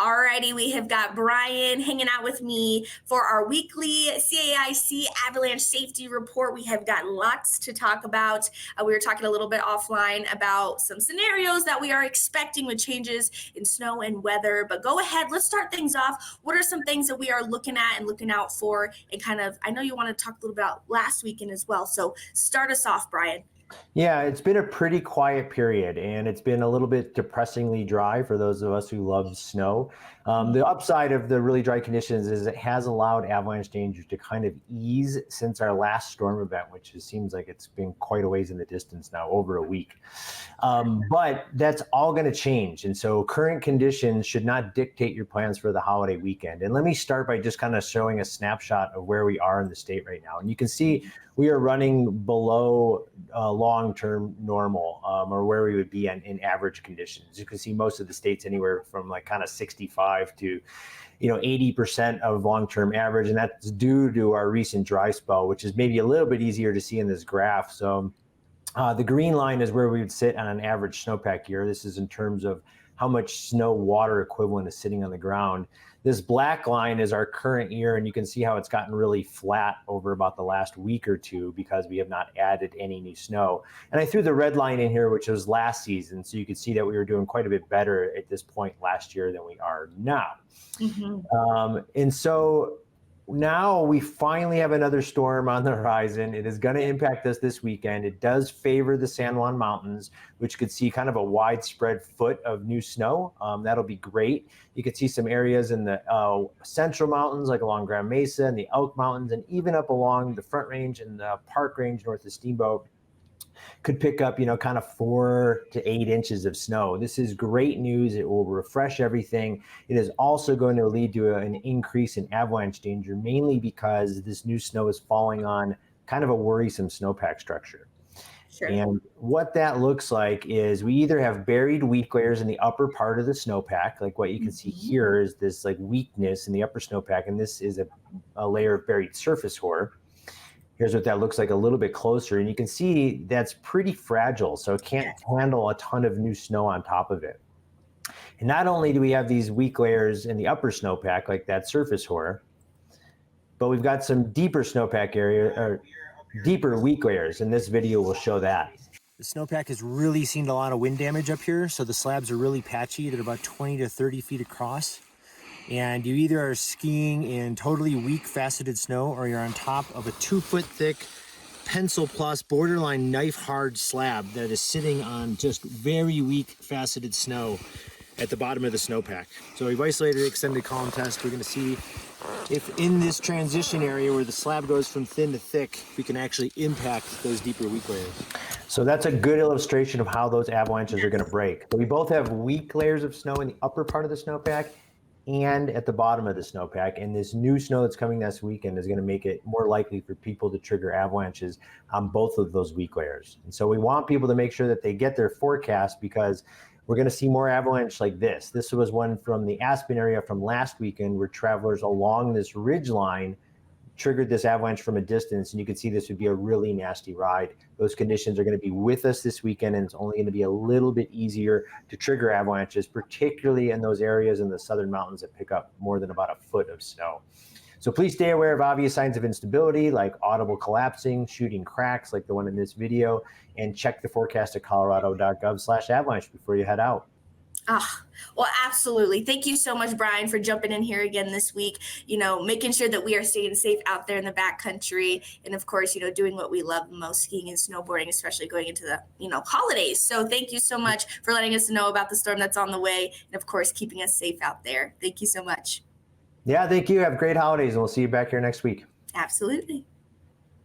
Alrighty, we have got Brian hanging out with me for our weekly CAIC Avalanche Safety Report. We have got lots to talk about. We were talking a little bit offline about some scenarios that we are expecting with changes in snow and weather. But go ahead, let's start things off. What are some things that we are looking at and looking out for? And kind of, I know you want to talk a little bit about last weekend as well. So start us off, Brian. Yeah, it's been a pretty quiet period, and it's been a little bit depressingly dry for those of us who love snow. The upside of the really dry conditions is it has allowed avalanche danger to kind of ease since our last storm event, which seems like it's been quite a ways in the distance now, over a week. But that's all going to change, and so current conditions should not dictate your plans for the holiday weekend. And let me start by just kind of showing a snapshot of where we are in the state right now. And you can see we are running below long-term normal, or where we would be in average conditions. You can see most of the states anywhere from like kind of 65 to 80% of long-term average, and that's due to our recent dry spell, which is maybe a little bit easier to see in this graph. So the green line is where we would sit on an average snowpack year. This is in terms of how much snow water equivalent is sitting on the ground. This black line is our current year, and you can see how it's gotten really flat over about the last week or two because we have not added any new snow. And I threw the red line in here, which was last season, so you could see that we were doing quite a bit better at this point last year than we are now. And so now we finally have another storm on the horizon. It is going to impact us this weekend. It does favor the San Juan Mountains, which could see kind of a widespread foot of new snow. That'll be great. You could see some areas in the central mountains, like along Grand Mesa and the Elk Mountains, and even up along the Front Range and the Park Range north of Steamboat. Could pick up, kind of 4 to 8 inches of snow. This is great news. It will refresh everything. It is also going to lead to an increase in avalanche danger, mainly because this new snow is falling on kind of a worrisome snowpack structure. Sure. And what that looks like is we either have buried weak layers in the upper part of the snowpack, like what you can see here is this like weakness in the upper snowpack, and this is a layer of buried surface hoar. Here's what that looks like a little bit closer, and you can see that's pretty fragile, so it can't handle a ton of new snow on top of it. And not only do we have these weak layers in the upper snowpack, like that surface hoar, but we've got some deeper snowpack area, or deeper weak layers, and this video will show that. The snowpack has really seen a lot of wind damage up here, so the slabs are really patchy. They're about 20 to 30 feet across. And you either are skiing in totally weak faceted snow, or you're on top of a 2-foot thick pencil plus borderline knife hard slab that is sitting on just very weak faceted snow at the bottom of the snowpack. So we've isolated extended column test. We're going to see if in this transition area where the slab goes from thin to thick, we can actually impact those deeper weak layers. So that's a good illustration of how those avalanches are going to break. So we both have weak layers of snow in the upper part of the snowpack and at the bottom of the snowpack, and this new snow that's coming this weekend is going to make it more likely for people to trigger avalanches on both of those weak layers. And so we want people to make sure that they get their forecast, because we're going to see more avalanche like this. This was one from the Aspen area from last weekend, where travelers along this ridge line triggered this avalanche from a distance, and you can see this would be a really nasty ride. Those conditions are going to be with us this weekend, and it's only going to be a little bit easier to trigger avalanches, particularly in those areas in the southern mountains that pick up more than about a foot of snow. So please stay aware of obvious signs of instability, like audible collapsing, shooting cracks like the one in this video, and check the forecast at colorado.gov/avalanche before you head out. Well, absolutely. Thank you so much, Brian, for jumping in here again this week, making sure that we are staying safe out there in the backcountry. And of course, doing what we love most, skiing and snowboarding, especially going into the, holidays. So thank you so much for letting us know about the storm that's on the way. And of course, keeping us safe out there. Thank you so much. Yeah, thank you. Have great holidays, and we'll see you back here next week. Absolutely.